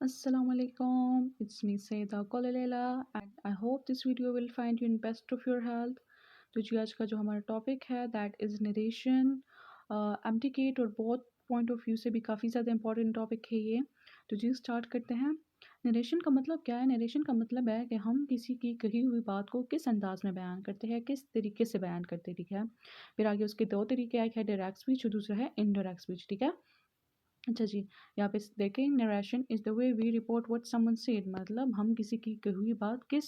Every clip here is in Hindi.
Assalamualaikum, it's me Saida Kolalela and I hope this video will find you in best of your health. तो जी आज का जो हमारा टॉपिक है दैट इज़ नरेशन एमटीकेट और बोथ पॉइंट ऑफ व्यू से भी काफ़ी ज़्यादा इंपॉर्टेंट टॉपिक है ये। तो जी स्टार्ट करते हैं। नरेशन का मतलब क्या है? नरेशन का मतलब है कि हम किसी की कही हुई बात को किस अंदाज में बयान करते हैं, किस तरीके से बयान करते हैं, ठीक है। फिर आगे उसके दो तरीके, एक है डायरेक्ट स्पीच और दूसरा है इनडायरेक्ट स्पीच, ठीक है। अच्छा जी, यहाँ पे देखें narration is the way we report what someone said, मतलब हम किसी की कही हुई बात किस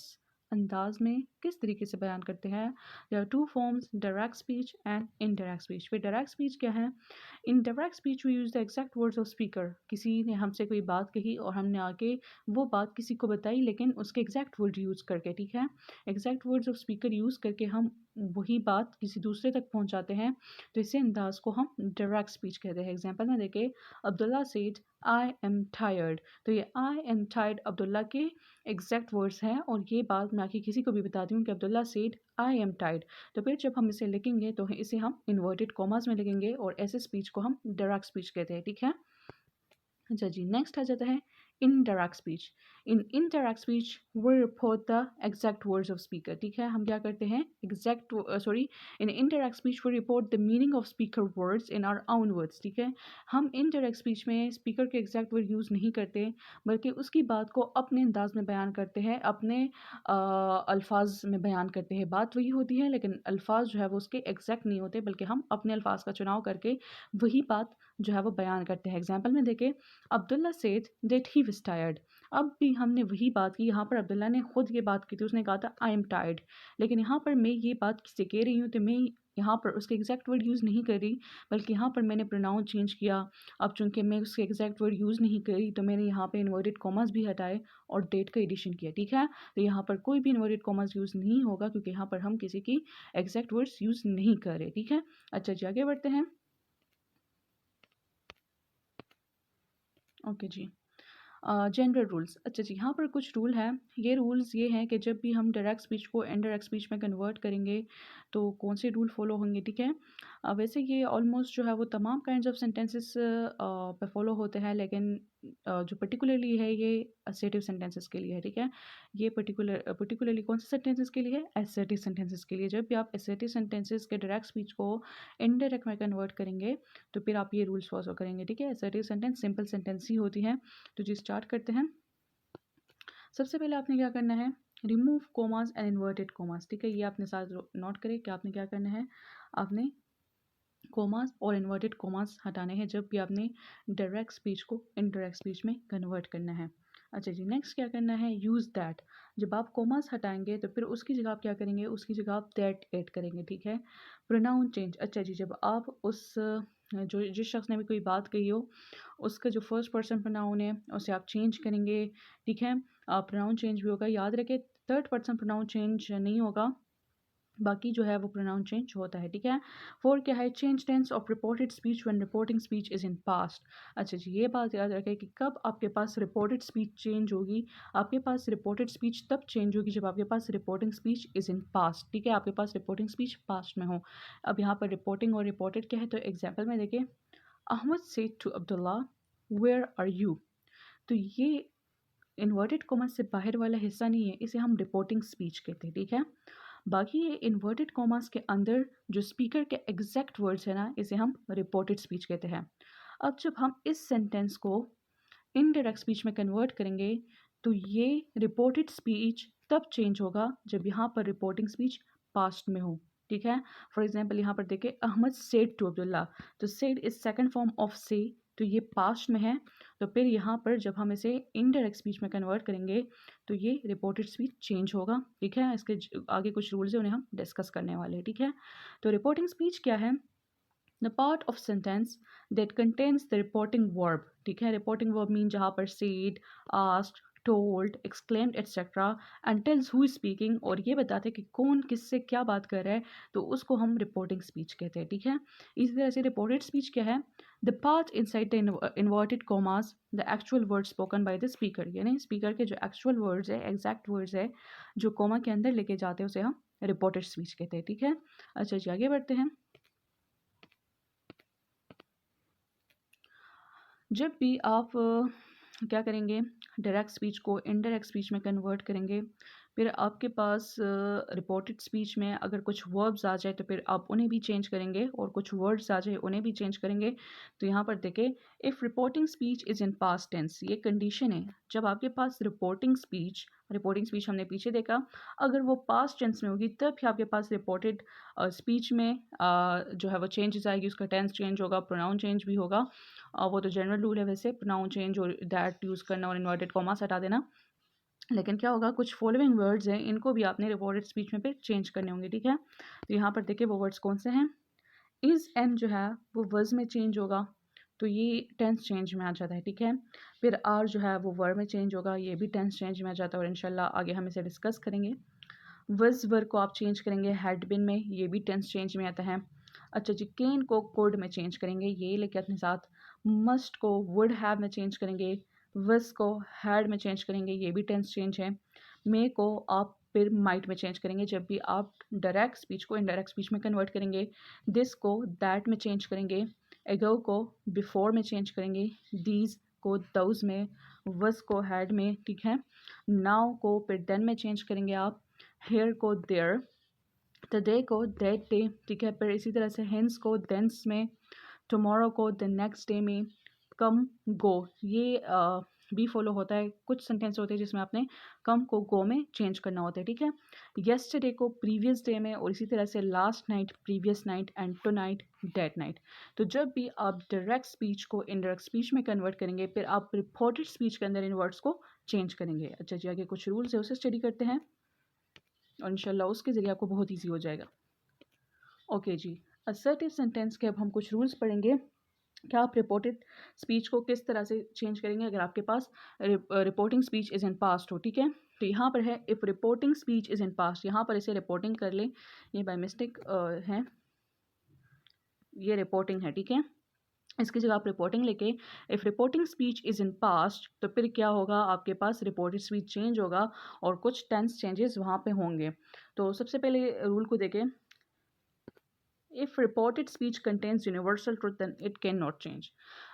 अंदाज में किस तरीके से बयान करते हैं। There are two forms, direct speech and indirect speech. फिर डायरेक्ट स्पीच क्या है? In direct speech we use the exact words of speaker. किसी ने हमसे कोई बात कही और हमने आके वो बात किसी को बताई लेकिन उसके एग्जैक्ट वर्ड यूज़ करके, ठीक है। Exact words of speaker use करके हम वही बात किसी दूसरे तक पहुँचाते हैं, तो इसी अंदाज को हम डायरेक्ट स्पीच कहते हैं। एग्जाम्पल में देखें, Abdullah said I am tired. तो ये आई एम टायर्ड अब्दुल्ला के एग्जैक्ट वर्ड्स हैं और ये बात मैं आके किसी को भी बताती हूँ कि Abdullah said I am tired. तो फिर जब हम इसे लिखेंगे तो इसे हम इन्वर्टेड कॉमास में लिखेंगे और ऐसे स्पीच को हम डायरेक्ट स्पीच कहते हैं, ठीक है। अच्छा जी, नेक्स्ट आ जाता है indirect speech. In indirect speech we report the exact words of speaker, ठीक है। हम क्या करते हैं in indirect speech we report the meaning of speaker words in our own words, ठीक है। हम इनडायरेक्ट स्पीच में स्पीकर के एग्जैक्ट वर्ड यूज़ नहीं करते बल्कि उसकी बात को अपने अंदाज में बयान करते हैं, अपने अल्फाज में बयान करते हैं। बात वही होती है लेकिन अल्फाज जो है वो उसके एग्जैक्ट नहीं होते बल्कि हम अपने अल्फाज का चुनाव करके वही बात जो है वो बयान करते हैं। एग्जाम्पल में देखें, Abdullah said that he was tired. अब भी हमने वही बात की, यहाँ पर अब्दुल्ला ने खुद ये बात की थी, उसने कहा था आई एम टायर्ड। लेकिन यहाँ पर मैं ये बात किससे कह रही हूँ तो मैं यहाँ पर उसके एग्जैक्ट वर्ड यूज़ नहीं कर रही बल्कि यहाँ पर मैंने प्रोनाउन चेंज किया। अब चूंकि मैं उसके एग्जैक्ट वर्ड यूज़ नहीं करी तो मैंने यहाँ पे इन्वर्टेड कॉमास भी हटाए और डेट का एडिशन किया, ठीक है। तो यहाँ पर कोई भी इन्वर्टेड कॉमास यूज़ नहीं होगा क्योंकि यहाँ पर हम किसी की एग्जैक्ट वर्ड्स यूज़ नहीं कर रहे, ठीक है। अच्छा जी, आगे बढ़ते हैं। ओके जी, जनरल रूल्स। अच्छा जी, यहाँ पर कुछ रूल हैं। ये रूल्स ये हैं कि जब भी हम डायरेक्ट स्पीच को इनडायरेक्ट स्पीच में कन्वर्ट करेंगे तो कौन से रूल फॉलो होंगे, ठीक है। वैसे ये ऑलमोस्ट जो है वो तमाम काइंड्स ऑफ सेंटेंसेस पे फॉलो होते हैं लेकिन जो पर्टिकुलरली है ये असर्टिव सेंटेंसेस के लिए है, ठीक है। ये पर्टिकुलरली कौन से सेंटेंसेस के लिए है? असर्टिव सेंटेंसेस के लिए। जब भी आप असर्टिव सेंटेंसेस के डायरेक्ट स्पीच को इनडायरेक्ट में कन्वर्ट करेंगे तो फिर आप ये रूल्स फॉलो करेंगे, ठीक है। असर्टिव सेंटेंस सिंपल सेंटेंस ही होती है। तो जी स्टार्ट करते हैं। सबसे पहले आपने क्या करना है? Remove commas and inverted commas, ठीक है। ये आपने साथ नोट करें कि आपने क्या करना है, आपने कोमास और इन्वर्टेड कोमास हटाने हैं जब भी आपने डायरेक्ट स्पीच को इनडायरेक्ट स्पीच में कन्वर्ट करना है। अच्छा जी, नेक्स्ट क्या करना है? Use that. जब आप कोमास हटाएंगे तो फिर उसकी जगह आप क्या करेंगे? उसकी जगह आप दैट ऐड करेंगे, ठीक है। Pronoun change. अच्छा जी, जब आप उस जो जिस शख्स ने भी कोई बात कही हो उसका जो फर्स्ट पर्सन प्रोनाउन है उसे आप चेंज करेंगे, ठीक है। प्रोनाउन चेंज भी होगा, याद रखें थर्ड पर्सन प्रोनाउन चेंज नहीं होगा, बाकी जो है वो प्रोनाउन चेंज होता है, ठीक है। फोर क्या है? Change tense of reported speech when reporting speech is in past. अच्छा जी, ये बात याद रखें कि कब आपके पास रिपोर्टेड स्पीच चेंज होगी। आपके पास रिपोर्टेड स्पीच तब चेंज होगी जब आपके पास reporting speech is in past, ठीक है। आपके पास रिपोर्टिंग स्पीच पास्ट में हो। अब यहाँ पर रिपोर्टिंग और रिपोर्टेड क्या है तो एग्जाम्पल में देखें, Ahmed said to Abdullah where are you. तो ये इन्वर्टेड कॉमा से बाहर वाला हिस्सा नहीं है, इसे हम रिपोर्टिंग स्पीच कहते हैं, ठीक है। बाकी ये इन्वर्टेड कॉमास के अंदर जो स्पीकर के एग्जैक्ट वर्ड्स है ना, इसे हम रिपोर्टेड स्पीच कहते हैं। अब जब हम इस सेंटेंस को इनडायरेक्ट स्पीच में कन्वर्ट करेंगे तो ये रिपोर्टेड स्पीच तब चेंज होगा जब यहाँ पर रिपोर्टिंग स्पीच पास्ट में हो, ठीक है। फॉर एग्जाम्पल यहाँ पर देखें, अहमद सेड टू अब्दुल्ला। तो said is second form of say, तो ये पास्ट में है। तो फिर यहाँ पर जब हम इसे इनडायरेक्ट स्पीच में कन्वर्ट करेंगे तो ये रिपोर्टेड स्पीच चेंज होगा, ठीक है। इसके आगे कुछ रूल्स हैं उन्हें हम डिस्कस करने वाले हैं, ठीक है। तो रिपोर्टिंग स्पीच क्या है? The part of sentence that contains the reporting verb, ठीक है। रिपोर्टिंग वर्ब मीन जहाँ पर said, asked, told, exclaimed etcetera and tells who speaking, और ये बताते हैं कि कौन किससे क्या बात कर रहा है, तो उसको हम रिपोर्टिंग स्पीच कहते हैं, ठीक है। इसी तरह से रिपोर्टेड स्पीच क्या है? The part inside the inverted commas the actual word spoken by the speaker, यानी स्पीकर के जो एक्चुअल वर्ड्स है, एग्जैक्ट वर्ड्स है, जो कॉमा के अंदर लेके जाते हैं उसे हम रिपोर्टेड स्पीच कहते हैं, ठीक है। अच्छा जी, आगे बढ़ते हैं। जब भी आप क्या करेंगे, डायरेक्ट स्पीच को इनडायरेक्ट स्पीच में कन्वर्ट करेंगे, फिर आपके पास रिपोर्टेड स्पीच में अगर कुछ वर्ब्स आ जाए तो फिर आप उन्हें भी चेंज करेंगे, और कुछ वर्ड्स आ जाए उन्हें भी चेंज करेंगे। तो यहाँ पर देखें, if reporting speech is in past tense, ये कंडीशन है। जब आपके पास रिपोर्टिंग स्पीच हमने पीछे देखा, अगर वो पास्ट टेंस में होगी तब ही आपके पास रिपोर्टेड स्पीच में जो है वो चेंजेस आएगी, उसका टेंस चेंज होगा, प्रोनाउन चेंज भी होगा। वो तो जनरल रूल है वैसे, प्रोनाउन चेंज और दैट यूज़ करना और इन्वर्टेड कॉमास हटा देना। लेकिन क्या होगा, कुछ फॉलोइंग वर्ड्स हैं, इनको भी आपने रिपोर्टेड स्पीच में फिर चेंज करने होंगे, ठीक है। तो यहाँ पर देखिए वो वर्ड्स कौन से हैं। इज़ एम जो है वो वर्ज में चेंज होगा, तो ये टेंस चेंज में आ जाता है, ठीक है। फिर आर जो है वो वर्ब में चेंज होगा, ये भी टेंस चेंज में आ जाता है, और इंशाल्लाह आगे हम इसे डिस्कस करेंगे। वज वर्ब को आप चेंज करेंगे हैड बिन में, ये भी टेंस चेंज में आता है। अच्छा जी, केन को कोड में चेंज करेंगे, ये लेके अपने साथ। मस्ट को वुड हैव में चेंज करेंगे, वस को हैड में चेंज करेंगे, ये भी टेंस चेंज है। मे को आप फिर माइट में चेंज करेंगे जब भी आप डायरेक्ट स्पीच को इनडायरेक्ट स्पीच में कन्वर्ट करेंगे। दिस को दैट में चेंज करेंगे, एगो को बिफोर में चेंज करेंगे, दीज को दोज में, वस को हैड में, ठीक है। नाउ को फिर देन में चेंज करेंगे आप, हेयर को देयर, टुडे को दैट डे, ठीक है। फिर इसी तरह से हेंस को देंस में, टुमारो को द नेक्स्ट डे में, कम गो ये भी फॉलो होता है। कुछ सेंटेंस होते हैं जिसमें आपने कम को गो में चेंज करना होता है, ठीक है। येस्टरडे को प्रीवियस डे में, और इसी तरह से last night previous night, and tonight that night. तो जब भी आप डायरेक्ट स्पीच को इनडायरेक्ट स्पीच में कन्वर्ट करेंगे, फिर आप रिपोर्टेड स्पीच के अंदर इन वर्ड्स को चेंज करेंगे। अच्छा जी, आगे कुछ रूल्स है उसे स्टडी करते हैं, और इंशाल्लाह उसके ज़रिए आपको बहुत ईजी हो जाएगा। ओके जी, असर्टिव सेंटेंस के अब हम कुछ रूल्स पढ़ेंगे। क्या आप रिपोर्टेड स्पीच को किस तरह से चेंज करेंगे अगर आपके पास reporting speech is in past हो, ठीक है। तो यहाँ पर है if reporting speech is in past, यहाँ पर इसे रिपोर्टिंग कर लें, ये बाय मिस्टेक है, ये रिपोर्टिंग है, ठीक है। इसकी जगह आप रिपोर्टिंग लेके if reporting speech is in past, तो फिर क्या होगा, आपके पास रिपोर्टेड स्पीच चेंज होगा और कुछ टेंस चेंजेस वहाँ पे होंगे। तो सबसे पहले रूल को देखें, if reported speech contains universal truth then it can not change.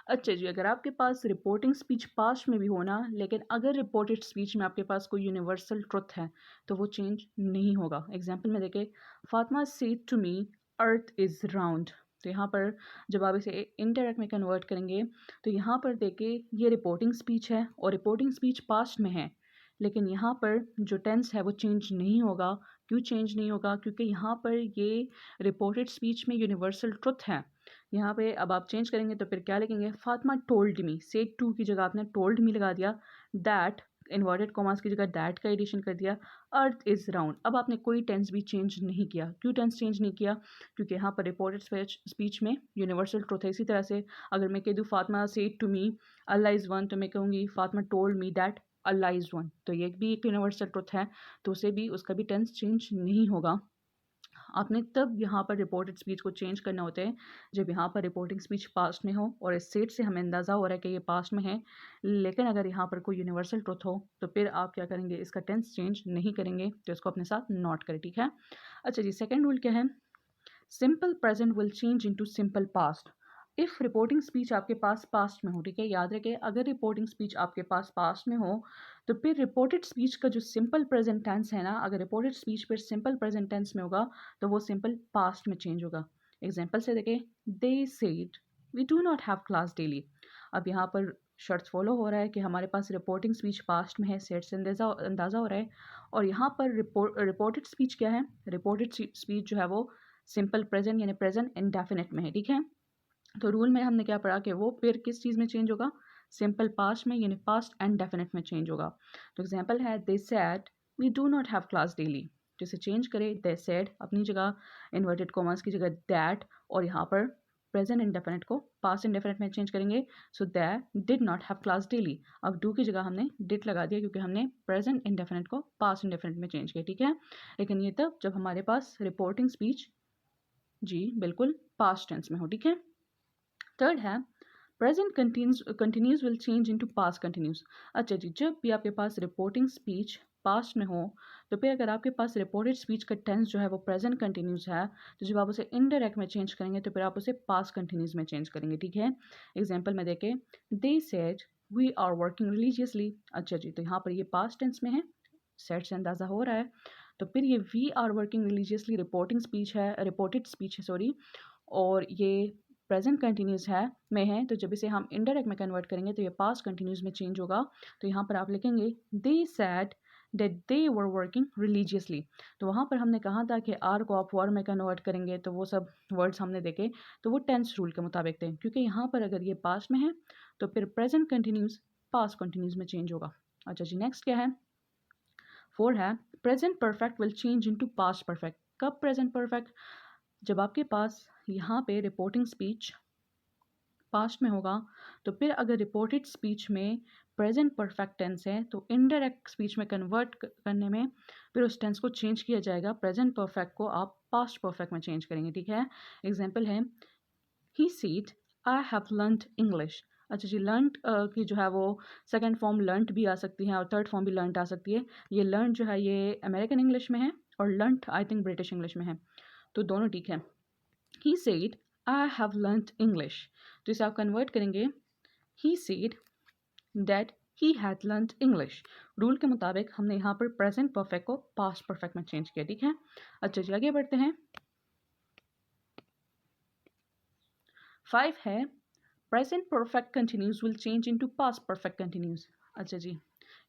अच्छा जी, अगर आपके पास रिपोर्टिंग स्पीच पास्ट में भी होना, लेकिन अगर रिपोर्टेड स्पीच में आपके पास कोई यूनिवर्सल ट्रुथ है तो वो चेंज नहीं होगा। एग्जाम्पल में देखें, Fatima said to me earth is round. तो यहाँ पर जब आप इसे इनडायरेक्ट में कन्वर्ट करेंगे, तो यहाँ पर देखें ये रिपोर्टिंग स्पीच है और रिपोर्टिंग स्पीच पास्ट में है, लेकिन यहाँ पर जो टेंस है वो चेंज नहीं होगा। क्यों चेंज नहीं होगा, क्योंकि यहाँ पर ये रिपोर्टेड स्पीच में यूनिवर्सल ट्रुथ है। यहाँ पे अब आप चेंज करेंगे तो फिर क्या लिखेंगे, Fatima told me, said to की जगह आपने टोल्ड मी लगा दिया, दैट इन्वर्टेड कॉमास की जगह दैट का एडिशन कर दिया, अर्थ इज़ राउंड। अब आपने कोई टेंस भी चेंज नहीं किया। क्यों टेंस चेंज नहीं किया, क्योंकि यहाँ पर रिपोर्टेड स्पीच में यूनिवर्सल ट्रुथ है। इसी तरह से अगर मैं कह दूँ Fatima said to me Allah is one, तो मैं कहूँगी Fatima told me that Allah is one, तो ये भी एक यूनिवर्सल ट्रुथ है, तो उसे भी उसका भी टेंस चेंज नहीं होगा। आपने तब यहाँ पर रिपोर्टेड स्पीच को चेंज करना होता है जब यहाँ पर रिपोर्टिंग स्पीच पास्ट में हो, और इस सेट से हमें अंदाज़ा हो रहा है कि ये पास्ट में है। लेकिन अगर यहाँ पर कोई यूनिवर्सल ट्रुथ हो तो फिर आप क्या करेंगे, इसका टेंस चेंज नहीं करेंगे, तो इसको अपने साथ नोट करें, ठीक है। अच्छा जी, सेकेंड रूल क्या है, simple present will change into simple past if reporting speech आपके पास पास्ट में हो, ठीक है। याद रखें, अगर रिपोर्टिंग स्पीच आपके पास पास्ट में हो तो फिर रिपोर्टेड स्पीच का जो सिंपल प्रेजेंट टेंस है ना, अगर रिपोर्टेड स्पीच फिर सिंपल प्रेजेंट टेंस में होगा तो वो सिंपल पास्ट में चेंज होगा। एग्जाम्पल से देखें, they said we do not have class daily. अब यहाँ पर शर्त फॉलो हो रहा है कि हमारे पास रिपोर्टिंग स्पीच पास्ट में है, सेट से अंदाज़ा हो रहा है। और यहाँ पर रिपोर्टेड स्पीच क्या है, रिपोर्टेड स्पीच जो है वो सिंपल प्रेजेंट यानी प्रेजेंट इंडेफिनिट में है, ठीक है। तो रूल में हमने क्या पढ़ा कि वो फिर किस चीज़ में चेंज होगा, सिंपल पास्ट में यानी पास्ट एंड डेफिनेट में चेंज होगा। तो एग्जांपल है, they said we do not have class daily, जिसे चेंज करे दे सेड अपनी जगह, इन्वर्टेड कॉमर्स की जगह दैट, और यहाँ पर प्रेजेंट इंडेफिनिट को पास्ट इंडेफिनिट में चेंज करेंगे, so they did not have class daily. अब डू की जगह हमने डिड लगा दिया क्योंकि हमने प्रेजेंट इंडेफिनिट को पास्ट इंडेफिनिट में चेंज किया, ठीक है। लेकिन ये तब जब हमारे पास रिपोर्टिंग स्पीच जी बिल्कुल पास्ट टेंस में हो, ठीक है। थर्ड है, present continuous will change into past continuous. अच्छा जी, जब भी आपके पास रिपोर्टिंग स्पीच पास्ट में हो तो फिर अगर आपके पास रिपोर्टेड स्पीच का टेंस जो है वो प्रेजेंट कंटिन्यूस है, तो जब आप उसे इनडायरेक्ट में चेंज करेंगे तो फिर आप उसे पास्ट कंटिन्यूस में चेंज करेंगे, ठीक है। एग्जाम्पल में देखें, they said we are working religiously. अच्छा जी, तो यहाँ पर ये पास्ट टेंस में है, सेट से अंदाज़ा हो रहा है। तो फिर ये we are working religiously reporting speech है, रिपोर्टेड स्पीच है सॉरी, और ये प्रेजेंट कंटिन्यूस है में है। तो जब इसे हम इनडायरेक्ट में कन्वर्ट करेंगे तो ये पास्ट कंटिन्यूस में चेंज होगा। तो यहाँ पर आप लिखेंगे they said that they were working religiously. तो वहाँ पर हमने कहा था कि आर को आप वर में कन्वर्ट करेंगे, तो वो सब वर्ड्स हमने देखे तो वो टेंस रूल के मुताबिक थे, क्योंकि यहाँ पर अगर ये पास्ट में है तो फिर प्रेजेंट कंटिन्यूस पास्ट कंटिन्यूस में चेंज होगा। अच्छा जी, नेक्स्ट क्या है, 4 है present perfect will change into past perfect. कब प्रेजेंट परफेक्ट, जब आपके पास यहाँ पे रिपोर्टिंग स्पीच पास्ट में होगा, तो फिर अगर रिपोर्टेड स्पीच में प्रेजेंट परफेक्ट टेंस है तो इनडायरेक्ट स्पीच में कन्वर्ट करने में फिर उस टेंस को चेंज किया जाएगा। प्रेजेंट परफेक्ट को आप पास्ट परफेक्ट में चेंज करेंगे, ठीक है। एग्जाम्पल है he said I have learned English. अच्छा जी, लर्नड की जो है वो सेकेंड फॉर्म लर्नड भी आ सकती है और थर्ड फॉर्म भी लर्नड आ सकती है। ये लर्न जो है ये अमेरिकन इंग्लिश में है और learned I think British English में है, तो दोनों ठीक है। He said I have learned English, तो इसे आप कन्वर्ट करेंगे he said that he had learned English. Rule के मुताबिक हमने यहाँ पर प्रेजेंट परफेक्ट को पास्ट परफेक्ट में चेंज किया, ठीक है। अच्छा जी, आगे बढ़ते हैं। 5 है present perfect continuous will change into past perfect continuous. अच्छा जी,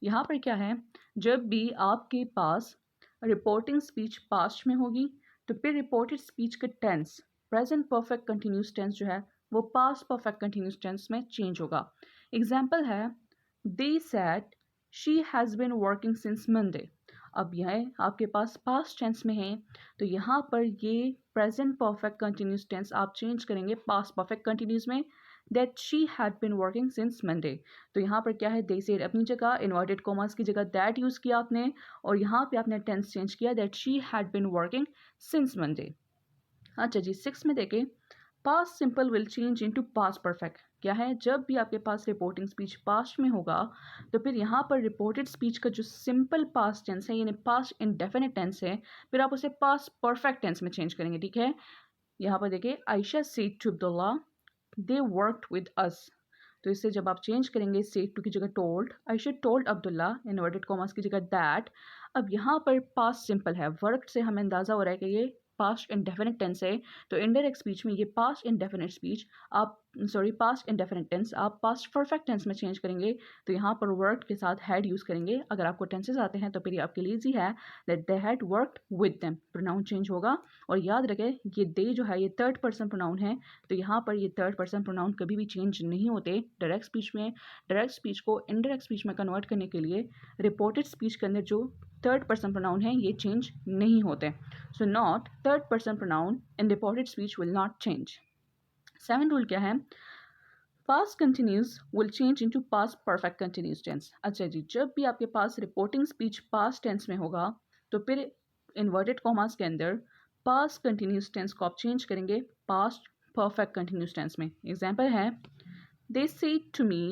यहाँ पर क्या है, जब भी आपके पास रिपोर्टिंग स्पीच पास्ट में होगी तो फिर रिपोर्टेड स्पीच का tense present perfect continuous tense जो है वो पास्ट परफेक्ट कंटिन्यूस टेंस में चेंज होगा। एग्जाम्पल है they said she has been working since Monday. अब यह आपके पास पास्ट टेंस में है, तो यहाँ पर ये प्रेजेंट परफेक्ट कंटिन्यूस टेंस आप चेंज करेंगे पास्ट परफेक्ट कंटिन्यूस में, that she had been working since Monday. तो यहाँ पर क्या है, दे सेड अपनी जगह, इन्वर्टेड कॉमर्स की जगह दैट यूज़ किया आपने, और यहाँ पे आपने टेंस चेंज किया that she had been working since Monday. अच्छा जी, 6 में देखें past simple will change into past perfect. क्या है, जब भी आपके पास रिपोर्टिंग स्पीच पास्ट में होगा तो फिर यहाँ पर रिपोर्टेड स्पीच का जो सिंपल पास्ट टेंस है यानी पास्ट इंडेफिनिट टेंस है, फिर आप उसे पास्ट परफेक्ट टेंस में चेंज करेंगे, ठीक है। यहाँ पर देखिए Ayesha said to Abdullah they worked with us. तो इससे जब आप चेंज करेंगे सेड टू की जगह told, Ayesha told Abdullah inverted commas की जगह दैट। अब यहाँ पर पास्ट सिंपल है, वर्क से हमें अंदाज़ा हो रहा है कि ये पास्ट इंडेफिनिट टेंस है, तो इनडायरेक्ट स्पीच में ये पास्ट इंडेफिनिट स्पीच आप पास्ट इंडेफिनिट टेंस आप पास्ट परफेक्ट टेंस में चेंज करेंगे। तो यहाँ पर वर्क के साथ हैड यूज़ करेंगे। अगर आपको टेंसेस आते हैं तो फिर ये आपके लिए ईजी है, that they had worked with them, pronoun change होगा। और याद रखें ये दे जो है ये थर्ड पर्सन प्रोनाउन है, तो यहाँ पर ये थर्ड पर्सन प्रोनाउन कभी भी चेंज नहीं होते डायरेक्ट स्पीच में। डायरेक्ट स्पीच को इनडायरेक्ट स्पीच में कन्वर्ट करने के लिए रिपोर्टेड स्पीच के अंदर जो थर्ड पर्सन प्रोनाउन है ये चेंज नहीं होते। So not third person pronoun in reported speech will not change. 7 rule क्या है, past continuous will change into past perfect continuous tense. अच्छा जी, जब भी आपके पास रिपोर्टिंग स्पीच पास्ट टेंस में होगा तो फिर इन्वर्टेड कॉमास के अंदर पास्ट कंटिन्यूस टेंस को आप चेंज करेंगे पास्ट परफेक्ट कंटिन्यूस टेंस में। एग्जाम्पल है they said to me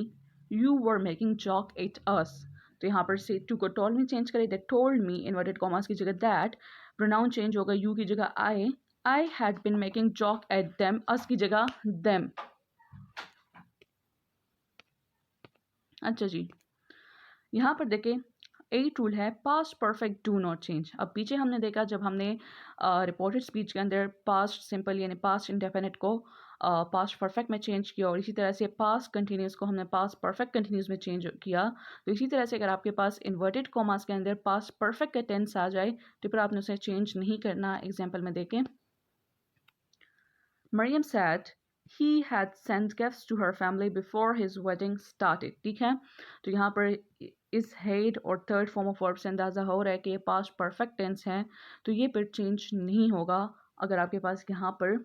you were making joke at us. तो यहाँ पर सेड टू को टोल्ड में चेंज करें, that told me inverted commas की जगह दैट, प्रोनाउन चेंज होगा यू की जगह I had been making joke at them, us की जगह देम। अच्छा जी, यहाँ पर देखें 8 रूल है past perfect do not change. अब पीछे हमने देखा जब हमने रिपोर्टेड स्पीच के अंदर पास्ट सिंपल यानी पास्ट इंडेफिनिट को पास्ट परफेक्ट में चेंज किया, और इसी तरह से पास्ट कंटिन्यूस को हमने पास्ट परफेक्ट कंटिन्यूस में चेंज किया। तो इसी तरह से अगर आपके पास इन्वर्टेड कॉमास के अंदर पास्ट परफेक्ट का टेंस आ जाए तो फिर आपने उसे चेंज नहीं करना। एग्जाम्पल में देखें Mariam said he had sent gifts to her family before his wedding started। ठीक है, तो यहाँ पर इस had और थर्ड फॉर्म ऑफ वर्ब से अंदाज़ा हो रहा है कि ये पास्ट परफेक्ट टेंस है, तो ये फिर चेंज नहीं होगा अगर आपके पास यहाँ पर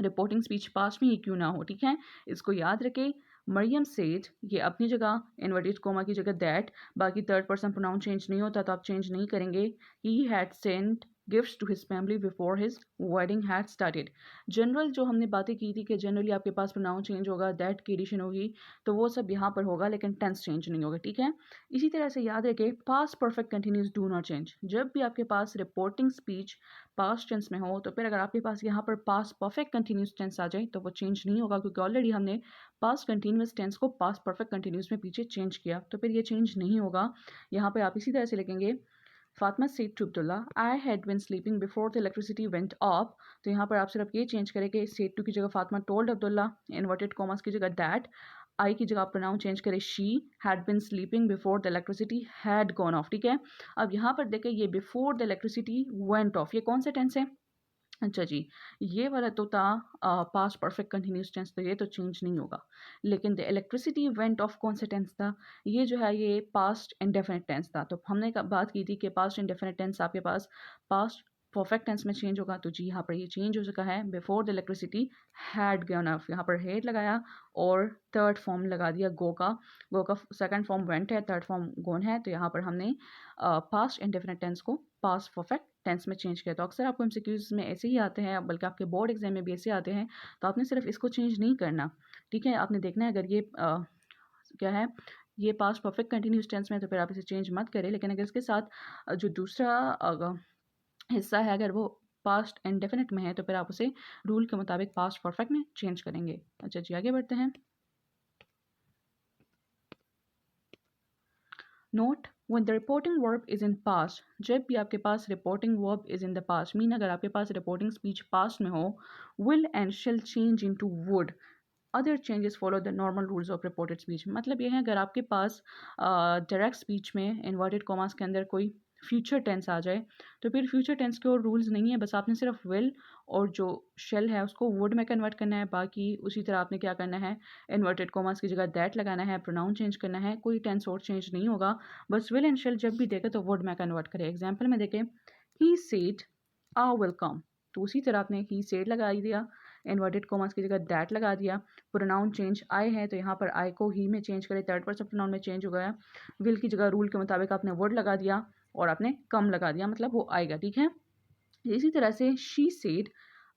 रिपोर्टिंग स्पीच पास्ट में ही क्यों ना हो, ठीक है। इसको याद रखें, मरियम सेड ये अपनी जगह इन्वर्टेड कोमा की जगह दैट, बाकी थर्ड पर्सन प्रोनाउन चेंज नहीं होता तो आप चेंज नहीं करेंगे। He had sent gifts to his family before his wedding had started. General जो हमने बातें की थी कि जनरली आपके पास प्रोनाउन चेंज होगा, दैट की एडिशन होगी, तो वो सब यहाँ पर होगा, लेकिन टेंस चेंज नहीं होगा, ठीक है। इसी तरह से याद रखें past perfect continuous do not change. जब भी आपके पास रिपोर्टिंग स्पीच पास्ट टेंस में हो, तो फिर अगर आपके पास यहाँ पर पास्ट परफेक्ट कंटिन्यूस टेंस आ जाए तो वो चेंज नहीं होगा, क्योंकि ऑलरेडी हमने पास्ट कंटिन्यूस टेंस को पास्ट परफेक्ट कंटिन्यूस में पीछे चेंज किया, तो फिर ये चेंज नहीं होगा। यहाँ पर आप इसी तरह से लिखेंगे Fatima said to Abdullah I had been sleeping before the electricity went off. तो यहाँ पर आप सिर्फ ये चेंज करेंगे, सेड टू की जगह Fatima told Abdullah, inverted commas की जगह दैट, आई की जगह आप प्रोनाउन चेंज करें she had been sleeping before the electricity had gone of, ठीक है। अब यहाँ पर देखें ये before the electricity went of, ये कौन सा टेंस है? अच्छा जी, ये वाला तो था पास्ट परफेक्ट कंटिन्यूस टेंस, तो ये तो चेंज नहीं होगा। लेकिन द इलेक्ट्रिसिटी वेंट ऑफ कौन सा टेंस था? ये जो है ये पास्ट इंडेफिनिट टेंस था। तो हमने बात की थी कि पास्ट इंडेफिनिट टेंस आपके पास पास्ट परफेक्ट टेंस में चेंज होगा, तो जी यहाँ पर ये चेंज हो चुका है। Before the electricity had gone of, यहाँ पर हेड लगाया और थर्ड फॉर्म लगा दिया गो का। गो का सेकंड फॉर्म वेंट है, थर्ड फॉर्म गोन है, तो यहाँ पर हमने पास्ट इंडेफिनिट टेंस को पास्ट परफेक्ट टेंस में चेंज किया। तो अक्सर आपको एमसीक्यूज में ऐसे ही आते हैं, बल्कि आपके बोर्ड एग्जाम में भी ऐसे आते हैं, तो आपने सिर्फ इसको चेंज नहीं करना, ठीक है। आपने देखना है अगर ये क्या है, ये पास्ट परफेक्ट कंटिन्यूस टेंस में है तो फिर आप इसे चेंज मत करें, लेकिन अगर इसके साथ जो दूसरा हिस्सा है अगर वो पास्ट इंडेफिनिट में है तो फिर आप उसे रूल के मुताबिक पास्ट परफेक्ट में चेंज करेंगे। अच्छा जी, आगे बढ़ते हैं। Note when the reporting verb is in past, जब भी आपके पास reporting verb is in the past, mean अगर आपके पास reporting speech past में हो, will and shall change into would, other changes follow the normal rules of reported speech. मतलब ये है अगर आपके पास डायरेक्ट स्पीच में इन्वर्टेड कॉमास के अंदर कोई फ्यूचर टेंस आ जाए तो फिर फ्यूचर टेंस के और रूल्स नहीं है, बस आपने सिर्फ विल और जो शेल है उसको वुड में कन्वर्ट करना है। बाकी उसी तरह आपने क्या करना है, इन्वर्टेड कॉमास की जगह दैट लगाना है, प्रोनाउन चेंज करना है, कोई टेंस और चेंज नहीं होगा। बस विल एंड शेल जब भी देखे तो वुड में कन्वर्ट करें। एग्जाम्पल में देखें, he said I will come, तो उसी तरह आपने ही सेड लगा दिया, इन्वर्टेड कॉमास की जगह दैट लगा दिया, प्रोनाउन चेंज आई है तो यहाँ पर आई को ही में चेंज करें, थर्ड पर्सन प्रोनाउन में चेंज हो गया। विल की जगह रूल के मुताबिक आपने वर्ड लगा दिया और आपने कम लगा दिया, मतलब वो आएगा, ठीक है। इसी तरह से she said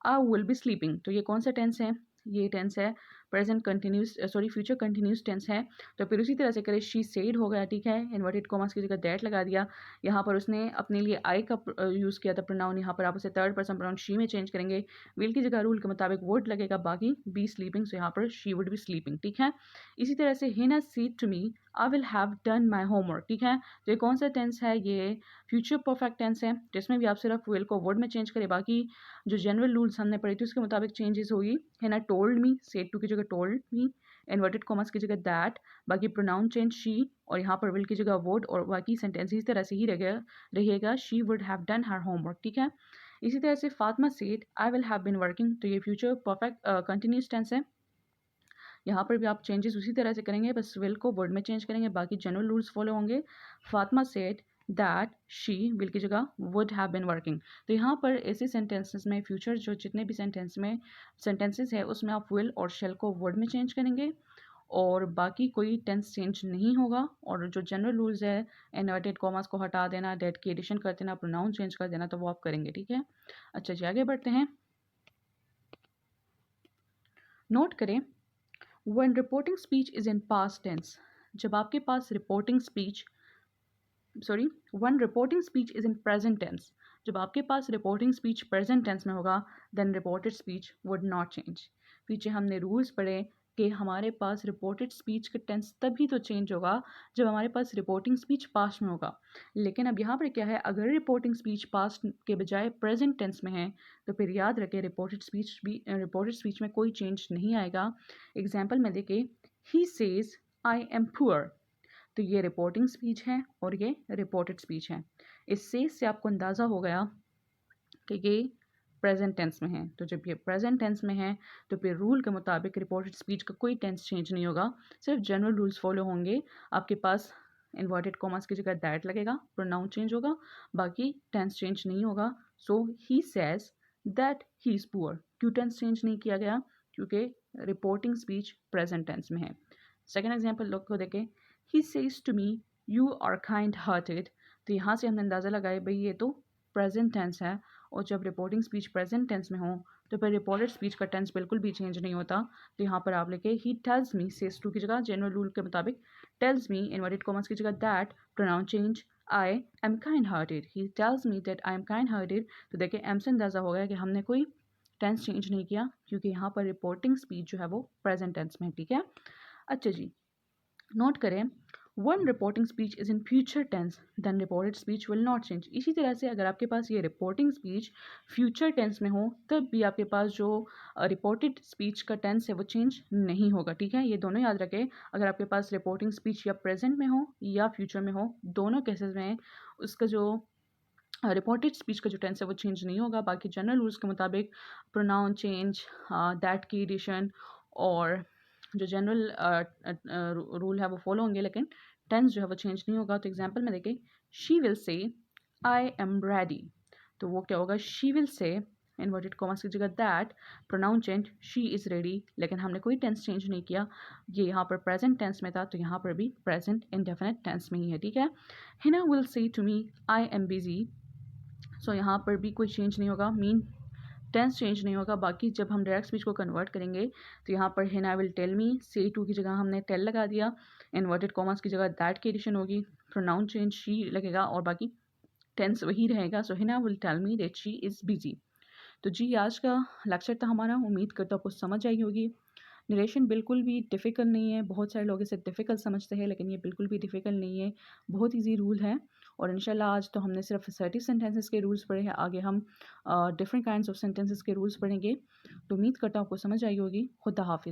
I will be sleeping, तो ये कौन सा टेंस है? ये टेंस है present continuous, sorry future continuous tense है। तो फिर उसी तरह से करें, शी सेड हो गया, ठीक है, इन्वर्टेड कॉमास की जगह दैट लगा दिया, यहाँ पर उसने अपने लिए आई का यूज़ किया था प्रोनाउन, यहाँ पर आप उसे थर्ड पर्सन प्रोनाउन शी में चेंज करेंगे, विल की जगह रूल के मुताबिक वुड लगेगा, बाकी बी स्लीपिंग, सो यहाँ पर शी वुड बी स्लीपिंग, ठीक है। इसी तरह से Hina said to me I will have done my homework, ठीक है। तो ये कौन सा टेंस है? ये फ्यूचर परफेक्ट टेंस है, जिसमें भी आप सिर्फ विल को वर्ड में चेंज करें, बाकी जो जनरल रूल्स हमने पढ़ी थी उसके मुताबिक चेंजेस होगी। Hina told me, said to की जगह टोल्ड मी, इन्वर्टेड कॉमर्स की जगह दैट, बाकी प्रोनाउन चेंज शी और यहाँ पर विल की जगह वुड, और बाकी सेंटेंस इस तरह से ही रहेगा she would have done her homework, ठीक है। इसी तरह से Fatima said I will have been working, तो ये फ्यूचर परफेक्ट कंटिन्यूस टेंस है, यहाँ पर भी आप चेंजेस उसी तरह से करेंगे, बस विल को वर्ड में चेंज करेंगे, बाकी जनरल रूल्स फॉलो होंगे। Fatima said that she, will की जगह वुड हैव बीन वर्किंग। तो यहाँ पर ऐसे सेंटेंसेस में फ्यूचर जो जितने भी सेंटेंसेस है उसमें आप विल और शेल को वर्ड में चेंज करेंगे और बाकी कोई टेंस चेंज नहीं होगा। और जो जनरल रूल्स है, इन्वर्टेड कॉमास को हटा देना, डेट की एडिशन कर देना, प्रोनाउन चेंज कर देना, तो वो आप करेंगे, ठीक है। अच्छा जी, आगे बढ़ते हैं। नोट करें when reporting speech is in past tense, जब आपके पास reporting speech when reporting speech is in present tense, जब आपके पास रिपोर्टिंग स्पीच प्रेजेंट टेंस में होगा then reported speech would not change. पीछे हमने रूल्स पढ़े कि हमारे पास रिपोर्टेड स्पीच का टेंस तभी तो चेंज होगा जब हमारे पास रिपोर्टिंग स्पीच पास्ट में होगा। लेकिन अब यहाँ पर क्या है, अगर रिपोर्टिंग स्पीच पास्ट के बजाय प्रेजेंट टेंस में है तो फिर याद रखें रिपोर्टेड स्पीच में कोई चेंज नहीं आएगा। एग्जाम्पल में देखें, he says I am poor, तो ये रिपोर्टिंग स्पीच है और ये रिपोर्टेड स्पीच है। इस सेज से आपको अंदाज़ा हो गया कि ये प्रेजेंट टेंस में है। तो जब ये प्रेजेंट टेंस में है तो फिर रूल के मुताबिक रिपोर्टेड स्पीच का कोई टेंस चेंज नहीं होगा, सिर्फ जनरल रूल्स फॉलो होंगे। आपके पास इन्वर्टेड कॉमास की जगह दैट लगेगा, प्रोनाउन चेंज होगा, बाकी टेंस चेंज नहीं होगा। So he says that he is poor, क्यों टेंस चेंज नहीं किया गया? क्योंकि रिपोर्टिंग स्पीच प्रेजेंट टेंस में है। सेकेंड एग्जाम्पल लोग को देखें, he says to me you are kind hearted, तो यहाँ से हमने अंदाज़ा लगाया भाई ये तो प्रेजेंट टेंस है और जब रिपोर्टिंग स्पीच प्रेजेंट टेंस में हो तो फिर रिपोर्टेड स्पीच का टेंस बिल्कुल भी चेंज नहीं होता। तो यहाँ पर आप लिखे he tells me says to की जगह जनरल रूल के मुताबिक टेल्स मी इन्वर्टेड कॉमर्स की जगह that, pronoun change I am kind hearted, he tells me that I am kind hearted. तो देखिए एम से अंदाज़ा हो गया कि हमने कोई टेंस चेंज नहीं किया क्योंकि यहाँ पर रिपोर्टिंग स्पीच जो है वो प्रेजेंट टेंस में है, ठीक है। अच्छा जी, नोट करें, one reporting speech is in future tense then reported speech will not change. इसी तरह से अगर आपके पास ये रिपोर्टिंग स्पीच फ्यूचर टेंस में हो तब भी आपके पास जो रिपोर्टेड स्पीच का टेंस है वो चेंज नहीं होगा, ठीक है। ये दोनों याद रखें, अगर आपके पास रिपोर्टिंग स्पीच या प्रेजेंट में हो या फ्यूचर में हो, दोनों केसेस में उसका जो रिपोर्टेड स्पीच का जो टेंस है वो चेंज नहीं होगा। बाकी जनरल रूल्स के मुताबिक प्रोनाउन चेंज, दैट की एडिशन और जो जनरल रूल है वो फॉलो होंगे, लेकिन टेंस जो है वो चेंज नहीं होगा। तो एग्जांपल में देखें, she will say I am ready, तो वो क्या होगा, she will say inverted commas की जगह that, pronoun change she is ready, लेकिन हमने कोई टेंस चेंज नहीं किया। ये यहाँ पर प्रेजेंट टेंस में था तो यहाँ पर भी प्रेजेंट इंडेफिनिट टेंस में ही है, ठीक है। Hina will say to me I am busy, so यहाँ पर भी कोई चेंज नहीं होगा, मीन टेंस चेंज नहीं होगा। बाकी जब हम डायरेक्ट स्पीच को कन्वर्ट करेंगे तो यहाँ पर हिना विल टेल मी, से टू की जगह हमने टेल लगा दिया, इन्वर्टेड कॉमर्स की जगह दैट की एडिशन होगी, प्रोनाउन चेंज शी लगेगा और बाकी टेंस वही रहेगा। So Hina will tell me that she is busy. तो जी, आज का लेक्चर था हमारा, उम्मीद करता हूँ आपको समझ आई होगी। नरेशन बिल्कुल भी डिफ़िकल्ट नहीं है, बहुत सारे लोग इसे डिफ़िकल्ट समझते हैं लेकिन ये बिल्कुल भी डिफ़िकल्ट नहीं है, बहुत ईजी रूल है। और इंशाल्लाह आज तो हमने सिर्फ असर्टिव सेंटेंसेस के रूल्स पढ़े हैं, आगे हम डिफरेंट काइंड्स ऑफ सेंटेंसेस के रूल्स पढ़ेंगे। तो उम्मीद करता हूँ आपको समझ आई होगी। खुदा हाफिज़।